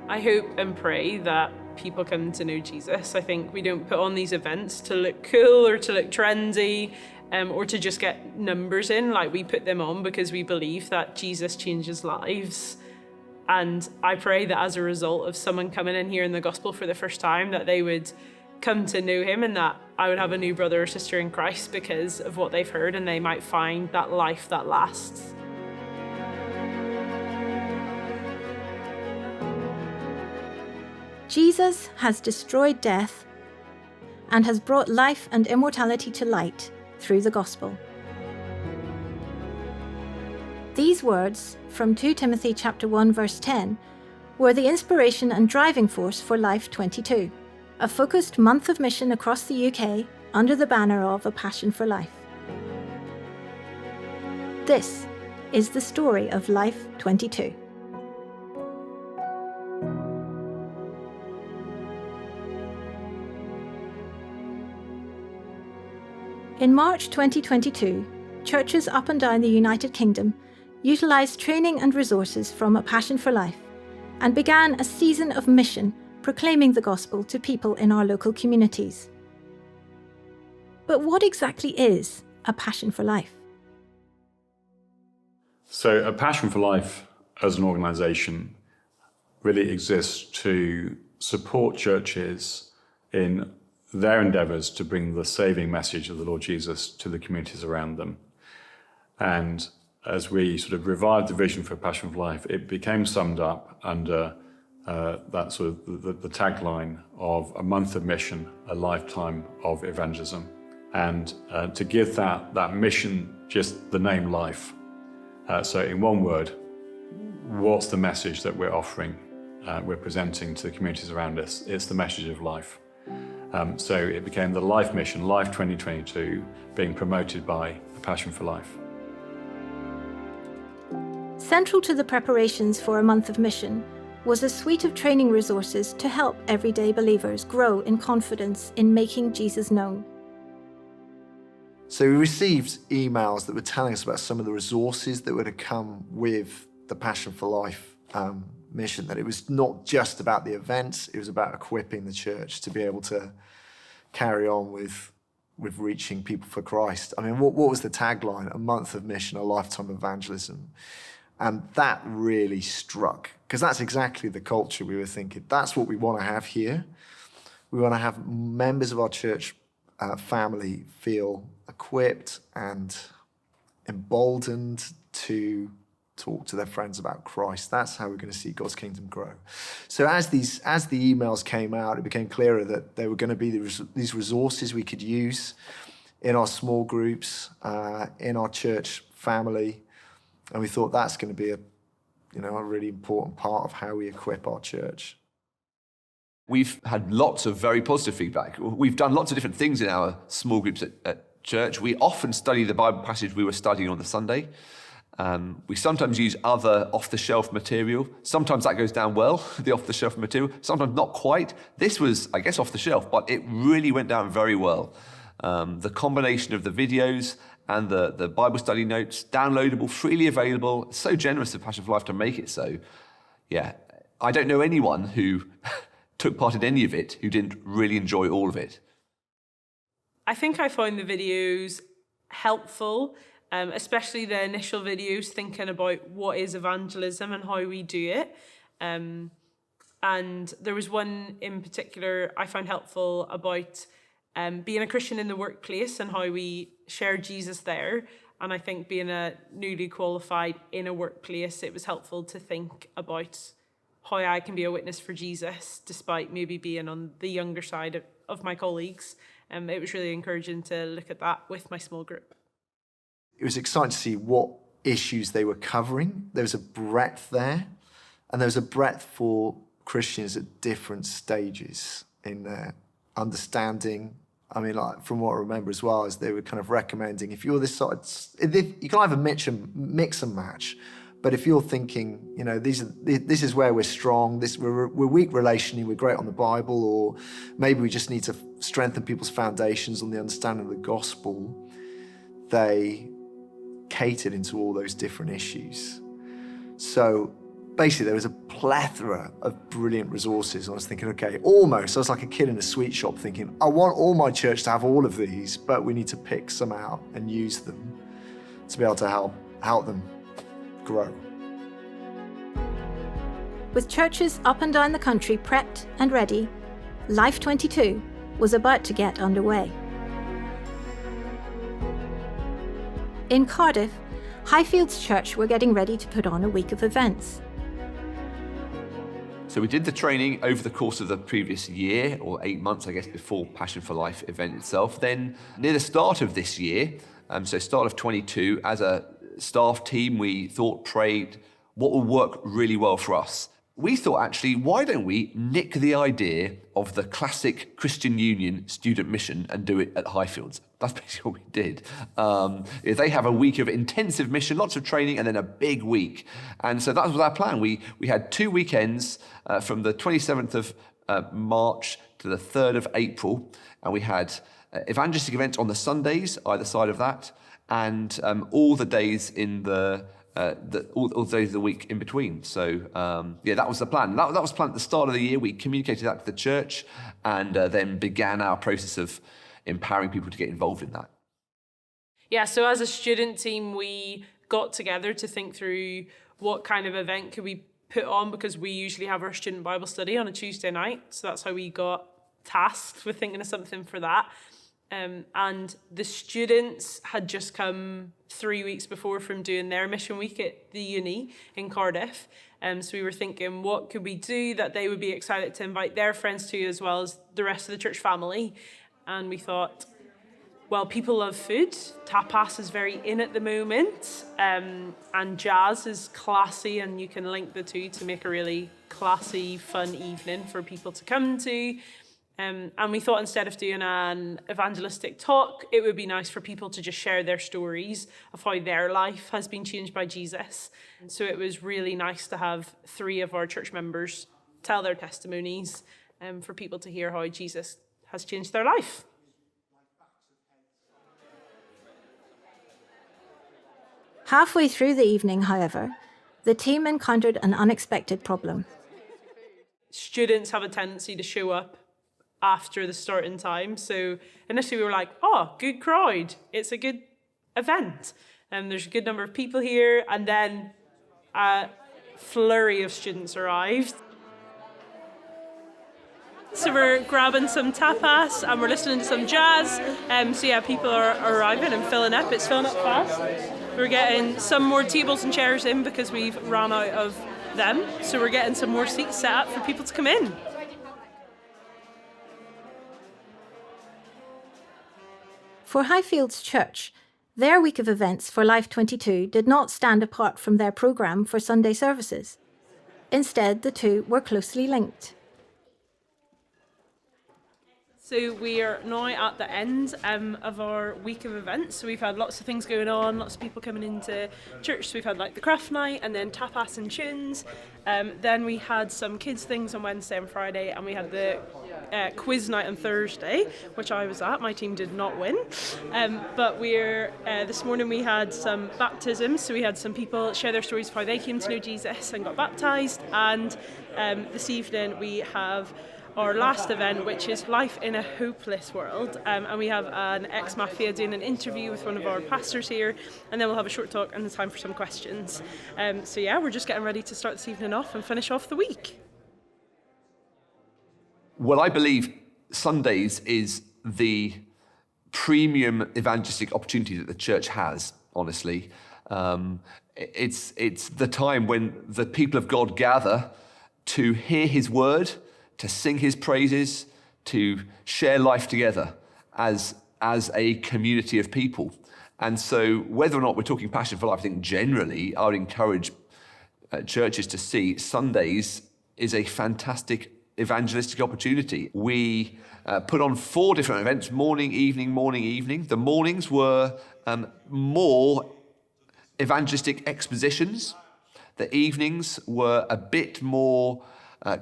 I hope and pray that people come to know Jesus. I think we don't put on these events to look cool or to look trendy, or to just get numbers in. Like, we put them on because we believe that Jesus changes lives. And I pray that as a result of someone coming in hearing the gospel for the first time, that they would come to know him, and that I would have a new brother or sister in Christ because of what they've heard, and they might find that life that lasts. Jesus has destroyed death and has brought life and immortality to light through the gospel. These words from 2 Timothy chapter 1 verse 10 were the inspiration and driving force for Life 22, a focused month of mission across the UK under the banner of A Passion for Life. This is the story of Life 22. In March 2022, churches up and down the United Kingdom utilised training and resources from A Passion for Life and began a season of mission proclaiming the gospel to people in our local communities. But what exactly is A Passion for Life? So A Passion for Life as an organisation really exists to support churches in their endeavours to bring the saving message of the Lord Jesus to the communities around them. And as we sort of revived the vision for Passion for Life, it became summed up under that sort of the tagline of a month of mission, a lifetime of evangelism. And to give that mission just the name life. So in one word, what's the message that we're offering, we're presenting to the communities around us? It's the message of life. So it became the Life Mission, Life 2022, being promoted by A Passion for Life. Central to the preparations for a month of mission was a suite of training resources to help everyday believers grow in confidence in making Jesus known. So we received emails that were telling us about some of the resources that were to come with the Passion for Life mission, that it was not just about the events, it was about equipping the church to be able to carry on with reaching people for Christ. I mean, what was the tagline? A month of mission, a lifetime of evangelism. And that really struck, because that's exactly the culture we were thinking. That's what we want to have here. We want to have members of our church family feel equipped and emboldened to talk to their friends about Christ. That's how we're going to see God's kingdom grow. So as the emails came out, it became clearer that there were going to be these resources we could use in our small groups, in our church family, and we thought that's going to be a really important part of how we equip our church. We've had lots of very positive feedback. We've done lots of different things in our small groups at church. We often study the Bible passage we were studying on the Sunday. We sometimes use other off-the-shelf material. Sometimes that goes down well, the off-the-shelf material. Sometimes not quite. This was, I guess, off-the-shelf, but it really went down very well. The combination of the videos and the Bible study notes, downloadable, freely available, so generous of Passion for Life to make it so. Yeah, I don't know anyone who took part in any of it who didn't really enjoy all of it. I think I found the videos helpful, especially the initial videos thinking about what is evangelism and how we do it. And there was one in particular I found helpful about being a Christian in the workplace and how we share Jesus there. And I think being a newly qualified in a workplace, it was helpful to think about how I can be a witness for Jesus, despite maybe being on the younger side of my colleagues. It was really encouraging to look at that with my small group. It was exciting to see what issues they were covering. There was a breadth there, and there was a breadth for Christians at different stages in their understanding. I mean, like, from what I remember as well, is they were kind of recommending, if you're this side, you can either mix and match, but if you're thinking, this is where we're strong, we're weak relationally, we're great on the Bible, or maybe we just need to strengthen people's foundations on the understanding of the gospel, they catered into all those different issues. So basically there was a plethora of brilliant resources. I was thinking, okay, almost, I was like a kid in a sweet shop thinking, I want all my church to have all of these, but we need to pick some out and use them to be able to help them grow. With churches up and down the country prepped and ready, Life 22 was about to get underway. In Cardiff, Highfields Church were getting ready to put on a week of events. So we did the training over the course of the previous year, or 8 months, I guess, before Passion for Life event itself. Then near the start of this year, so start of 22, as a staff team, we thought, prayed, what will work really well for us? We thought, actually, why don't we nick the idea of the classic Christian Union student mission and do it at Highfields? That's basically what we did. They have a week of intensive mission, lots of training, and then a big week. And so that was our plan. We had 2 weekends from the 27th of March to the 3rd of April, and we had evangelistic events on the Sundays, either side of that, and all the days in all days of the week in between. So that was the plan. That was planned at the start of the year. We communicated that to the church and then began our process of empowering people to get involved in that. Yeah, so as a student team, we got together to think through what kind of event could we put on, because we usually have our student Bible study on a Tuesday night. So that's how we got tasked with thinking of something for that. And the students had just come 3 weeks before from doing their mission week at the uni in Cardiff. So we were thinking, what could we do that they would be excited to invite their friends to, as well as the rest of the church family? And we thought, well, people love food. Tapas is very in at the moment. And jazz is classy, and you can link the two to make a really classy, fun evening for people to come to. And we thought, instead of doing an evangelistic talk, it would be nice for people to just share their stories of how their life has been changed by Jesus. So it was really nice to have 3 of our church members tell their testimonies for people to hear how Jesus has changed their life. Halfway through the evening, however, the team encountered an unexpected problem. Students have a tendency to show up after the starting time. So initially we were like, oh, good crowd. It's a good event. And there's a good number of people here. And then a flurry of students arrived. So we're grabbing some tapas and we're listening to some jazz. So yeah, people are arriving and filling up. It's filling up fast. We're getting some more tables and chairs in because we've run out of them. So we're getting some more seats set up for people to come in. For Highfields Church, their week of events for Life 22 did not stand apart from their programme for Sunday services. Instead, the two were closely linked. So we are now at the end of our week of events. So we've had lots of things going on, lots of people coming into church. So we've had like the craft night and then tapas and tunes. Then we had some kids things on Wednesday and Friday, and we had the quiz night on Thursday, which I was at. My team did not win. But this morning we had some baptisms. So we had some people share their stories of how they came to know Jesus and got baptised. And this evening we have our last event, which is Life in a Hopeless World, and we have an ex-mafia doing an interview with one of our pastors here, and then we'll have a short talk and the time for some questions. So yeah, we're just getting ready to start this evening off and finish off the week. Well, I believe Sundays is the premium evangelistic opportunity that the church has, honestly. It's the time when the people of God gather to hear his word, to sing his praises, to share life together as a community of people. And so whether or not we're talking Passion for Life, I think generally I would encourage churches to see Sundays is a fantastic evangelistic opportunity. We put on 4 different events, morning, evening. The mornings were more evangelistic expositions. The evenings were a bit more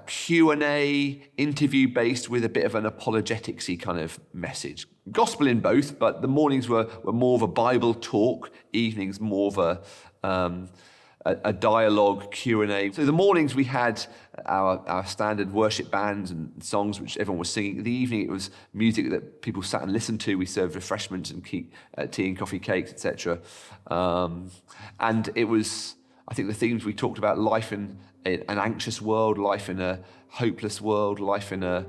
Q&A, interview-based with a bit of an apologetics-y kind of message. Gospel in both, but the mornings were more of a Bible talk, evenings more of a dialogue Q&A. So the mornings we had our standard worship bands and songs which everyone was singing. In the evening it was music that people sat and listened to. We served refreshments and tea and coffee, cakes, etc. And it was, I think the themes we talked about, life in an anxious world, life in a hopeless world, life in a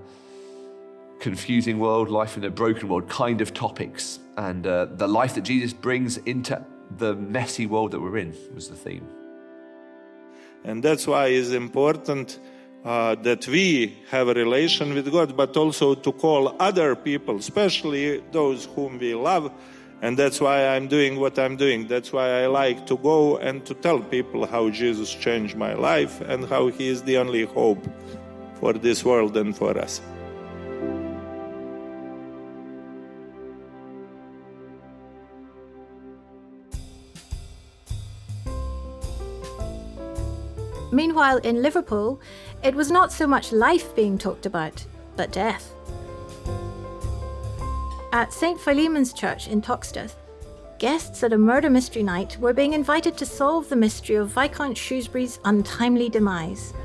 confusing world, life in a broken world, kind of topics. And the life that Jesus brings into the messy world that we're in was the theme. And that's why it's important that we have a relation with God, but also to call other people, especially those whom we love. And that's why I'm doing what I'm doing. That's why I like to go and to tell people how Jesus changed my life and how he is the only hope for this world and for us. Meanwhile, in Liverpool, it was not so much life being talked about, but death. At St. Philemon's Church in Toxteth, guests at a murder mystery night were being invited to solve the mystery of Viscount Shrewsbury's untimely demise.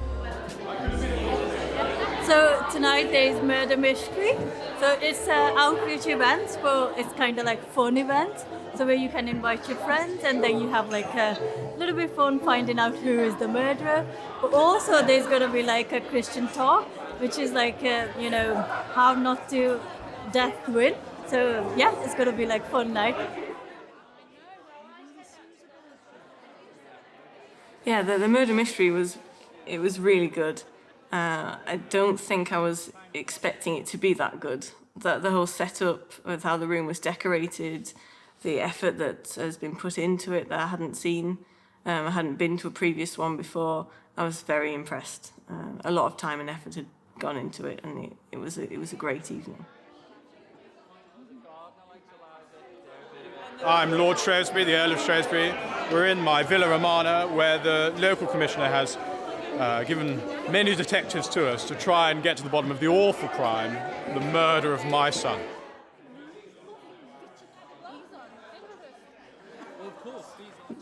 So tonight there is murder mystery. So it's an outreach event, but it's kind of like fun event. So where you can invite your friends and then you have like a little bit fun finding out who is the murderer. But also there's going to be like a Christian talk, which is like, how not to death win. So yeah, it's going to be like fun night. Yeah, the murder mystery was really good. I don't think I was expecting it to be that good. The whole setup with how the room was decorated, the effort that has been put into it that I hadn't seen. I hadn't been to a previous one before. I was very impressed. A lot of time and effort had gone into it, and it was a great evening. I'm Lord Shrewsbury, the Earl of Shrewsbury. We're in my Villa Romana, where the local commissioner has given many detectives to us to try and get to the bottom of the awful crime, the murder of my son.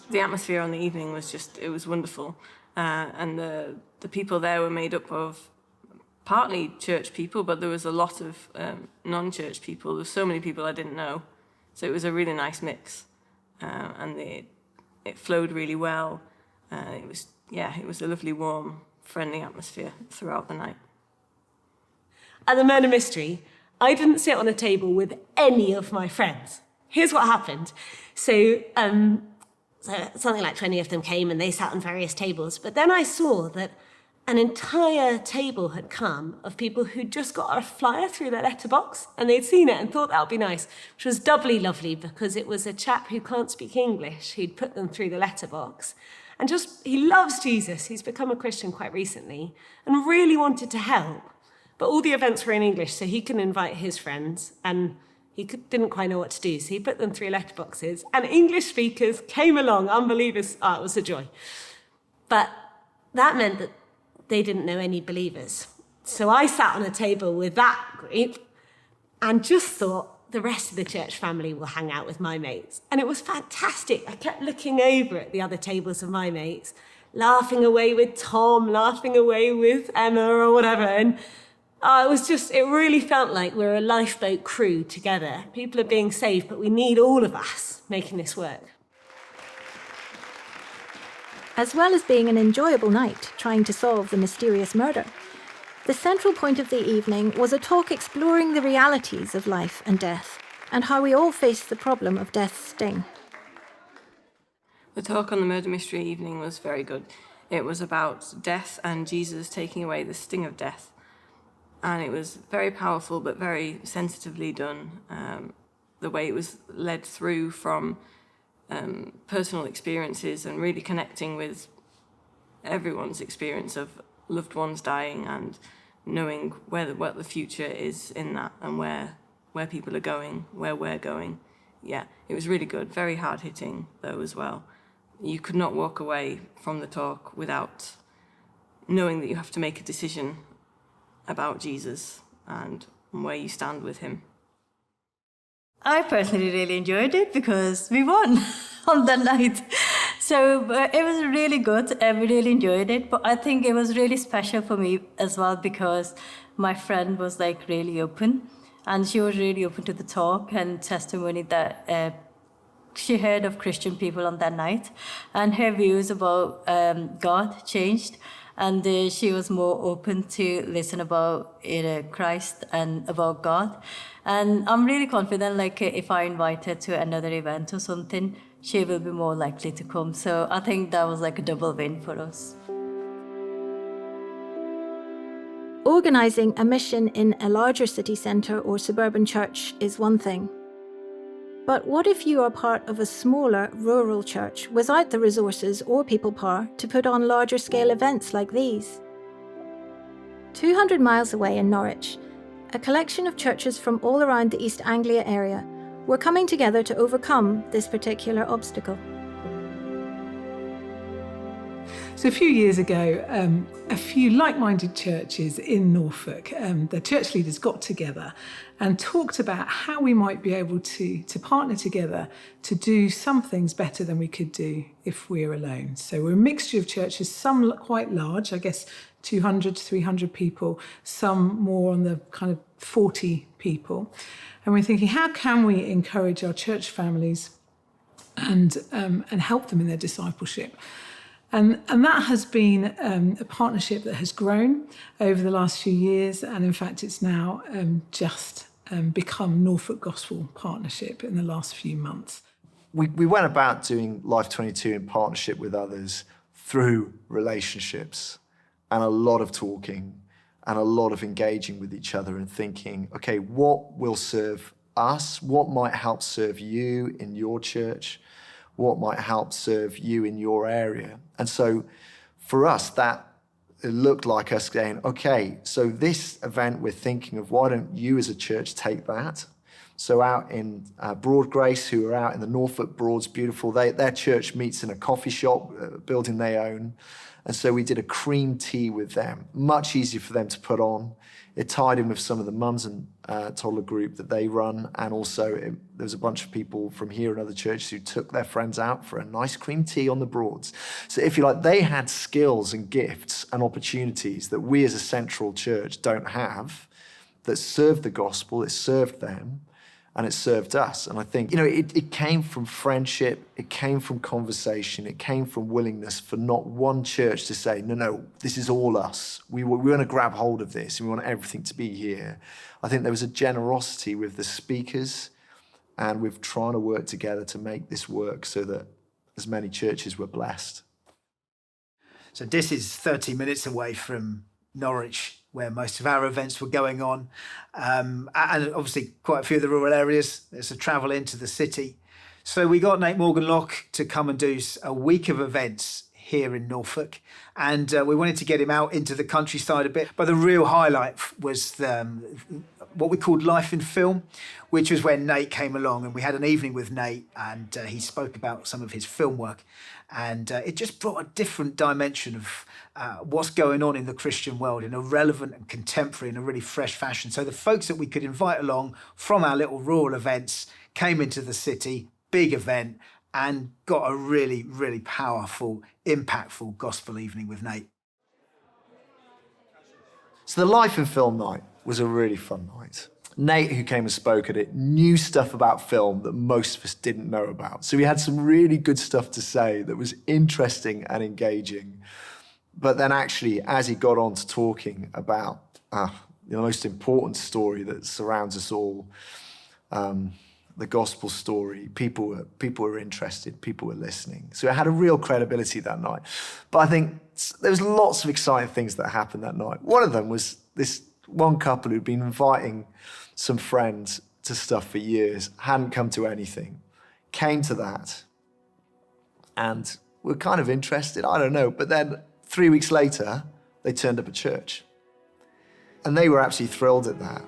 The atmosphere on the evening was it was wonderful. And the people there were made up of partly church people, but there was a lot of non-church people. There were so many people I didn't know. So it was a really nice mix. And it flowed really well. It was a lovely, warm, friendly atmosphere throughout the night. At the murder mystery, I didn't sit on a table with any of my friends. Here's what happened. So something like 20 of them came and they sat on various tables. But then I saw that an entire table had come of people who'd just got a flyer through their letterbox and they'd seen it and thought that would be nice, which was doubly lovely because it was a chap who can't speak English who'd put them through the letterbox. And he loves Jesus. He's become a Christian quite recently and really wanted to help. But all the events were in English, so he couldn't invite his friends and he didn't quite know what to do. So he put them through letterboxes and English speakers came along, unbelievers. It was a joy. But that meant that they didn't know any believers. So I sat on a table with that group and just thought the rest of the church family will hang out with my mates. And it was fantastic. I kept looking over at the other tables of my mates, laughing away with Tom, laughing away with Emma or whatever. And it really felt like we're a lifeboat crew together. People are being saved, but we need all of us making this work. As well as being an enjoyable night trying to solve the mysterious murder, the central point of the evening was a talk exploring the realities of life and death and how we all face the problem of death's sting. The talk on the murder mystery evening was very good. It was about death and Jesus taking away the sting of death. And it was very powerful but very sensitively done. The way it was led through from personal experiences and really connecting with everyone's experience of loved ones dying and knowing what the future is in that and where people are going, where we're going. Yeah, it was really good. Very hard-hitting, though, as well. You could not walk away from the talk without knowing that you have to make a decision about Jesus and where you stand with him. I personally really enjoyed it because we won on that night. So it was really good. We really enjoyed it. But I think it was really special for me as well because my friend was like really open, and she was really open to the talk and testimony that she heard of Christian people on that night, and her views about God changed, and she was more open to listen about Christ and about God. And I'm really confident, like if I invite her to another event or something, she will be more likely to come. So I think that was like a double win for us. Organising a mission in a larger city centre or suburban church is one thing. But what if you are part of a smaller rural church without the resources or people power to put on larger scale events like these? 200 miles away in Norwich, a collection of churches from all around the East Anglia area were coming together to overcome this particular obstacle. So a few years ago, a few like-minded churches in Norfolk, the church leaders got together and talked about how we might be able to partner together to do some things better than we could do if we were alone. So we're a mixture of churches, some quite large, I guess 200 to 300 people, some more on the kind of 40 people. And we're thinking, how can we encourage our church families and help them in their discipleship? And that has been a partnership that has grown over the last few years, and in fact it's now just become Norfolk Gospel Partnership in the last few months. We went about doing Life 22 in partnership with others through relationships and a lot of talking and a lot of engaging with each other and thinking, okay, what will serve us? What might help serve you in your church? What might help serve you in your area? And so for us, that it looked like us saying, okay, so this event we're thinking of, why don't you as a church take that? So out in Broad Grace, who are out in the Norfolk Broads, beautiful, their church meets in a coffee shop, building they own. And so we did a cream tea with them, much easier for them to put on. It tied in with some of the mums and toddler group that they run. And also there was a bunch of people from here and other churches who took their friends out for a nice cream tea on the Broads. So if you like, they had skills and gifts and opportunities that we as a central church don't have, that served the gospel, it served them, and it served us. And I think, it came from friendship, it came from conversation, it came from willingness for not one church to say, no, this is all us. We want to grab hold of this and we want everything to be here. I think there was a generosity with the speakers and with trying to work together to make this work so that as many churches were blessed. So this is 30 minutes away from Norwich, where most of our events were going on. And obviously quite a few of the rural areas, there's a travel into the city. So we got Nate Morganlock to come and do a week of events here in Norfolk. And we wanted to get him out into the countryside a bit. But the real highlight was what we called Life in Film, which was when Nate came along and we had an evening with Nate and he spoke about some of his film work. And it just brought a different dimension of what's going on in the Christian world in a relevant and contemporary and a really fresh fashion. So the folks that we could invite along from our little rural events came into the city, big event, and got a really, really powerful, impactful gospel evening with Nate. So the Life in Film night was a really fun night. Nate, who came and spoke at it, knew stuff about film that most of us didn't know about. So he had some really good stuff to say that was interesting and engaging. But then actually, as he got on to talking about the most important story that surrounds us all, the gospel story, people were interested, people were listening. So it had a real credibility that night. But I think there was lots of exciting things that happened that night. One of them was this one couple who'd been inviting some friends to stuff for years, hadn't come to anything, came to that, and were kind of interested, I don't know. But then 3 weeks later, they turned up at church. And they were absolutely thrilled at that.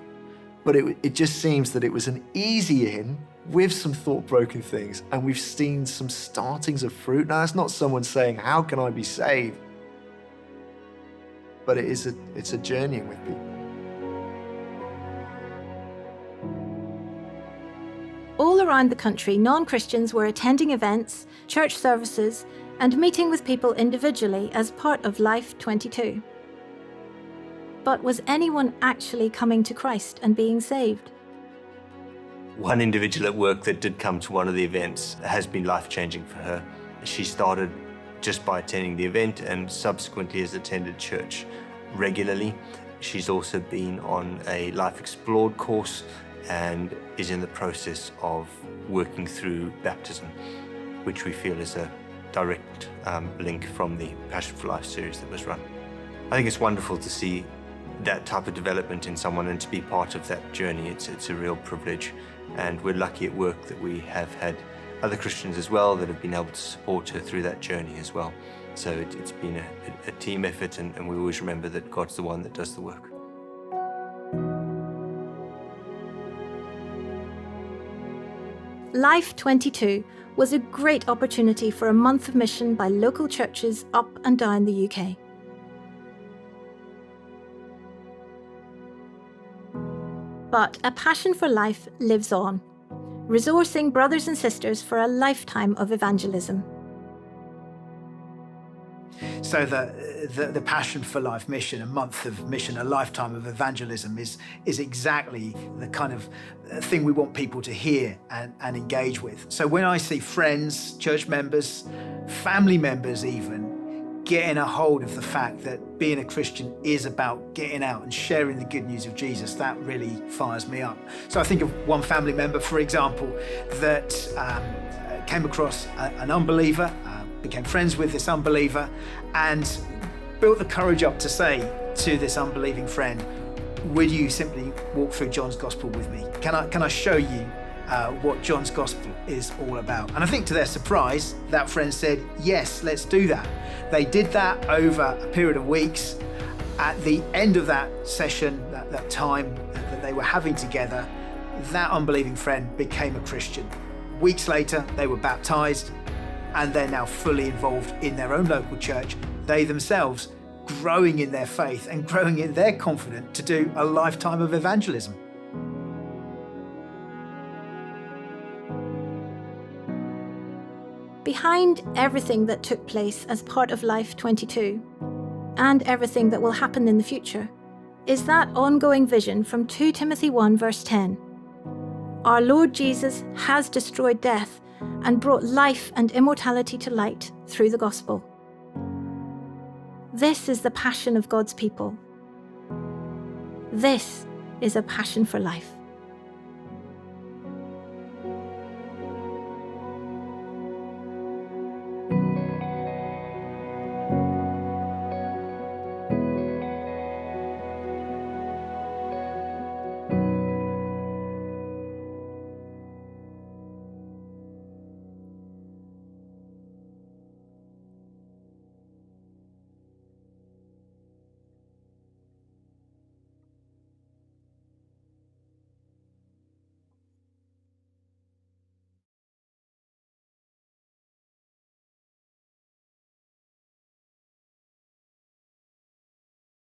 But it just seems that it was an easy in with some thought-provoking things, and we've seen some startings of fruit. Now, that's not someone saying, how can I be saved? But it's a journeying with people. All around the country, non-Christians were attending events, church services, and meeting with people individually as part of Life 22. But was anyone actually coming to Christ and being saved? One individual at work that did come to one of the events has been life-changing for her. She started just by attending the event and subsequently has attended church regularly. She's also been on a Life Explored course and is in the process of working through baptism, which we feel is a direct link from the Passion for Life series that was run. I think it's wonderful to see that type of development in someone and to be part of that journey. It's a real privilege, and we're lucky at work that we have had other Christians as well that have been able to support her through that journey as well. So it's been a team effort, and we always remember that God's the one that does the work. Life 22 was a great opportunity for a month of mission by local churches up and down the UK. But a passion for life lives on, resourcing brothers and sisters for a lifetime of evangelism. So the Passion for Life mission, a month of mission, a lifetime of evangelism is exactly the kind of thing we want people to hear and engage with. So when I see friends, church members, family members even, getting a hold of the fact that being a Christian is about getting out and sharing the good news of Jesus, that really fires me up. So I think of one family member, for example, that came across an unbeliever, became friends with this unbeliever, and built the courage up to say to this unbelieving friend, would you simply walk through John's Gospel with me? Can I show you what John's Gospel is all about? And I think to their surprise, that friend said, yes, let's do that. They did that over a period of weeks. At the end of that session, that time that they were having together, that unbelieving friend became a Christian. Weeks later, they were baptized, and they're now fully involved in their own local church. They themselves growing in their faith and growing in their confidence to do a lifetime of evangelism. Behind everything that took place as part of Life 22, and everything that will happen in the future, is that ongoing vision from 2 Timothy 1 verse 10. Our Lord Jesus has destroyed death and brought life and immortality to light through the gospel. This is the passion of God's people. This is a passion for life.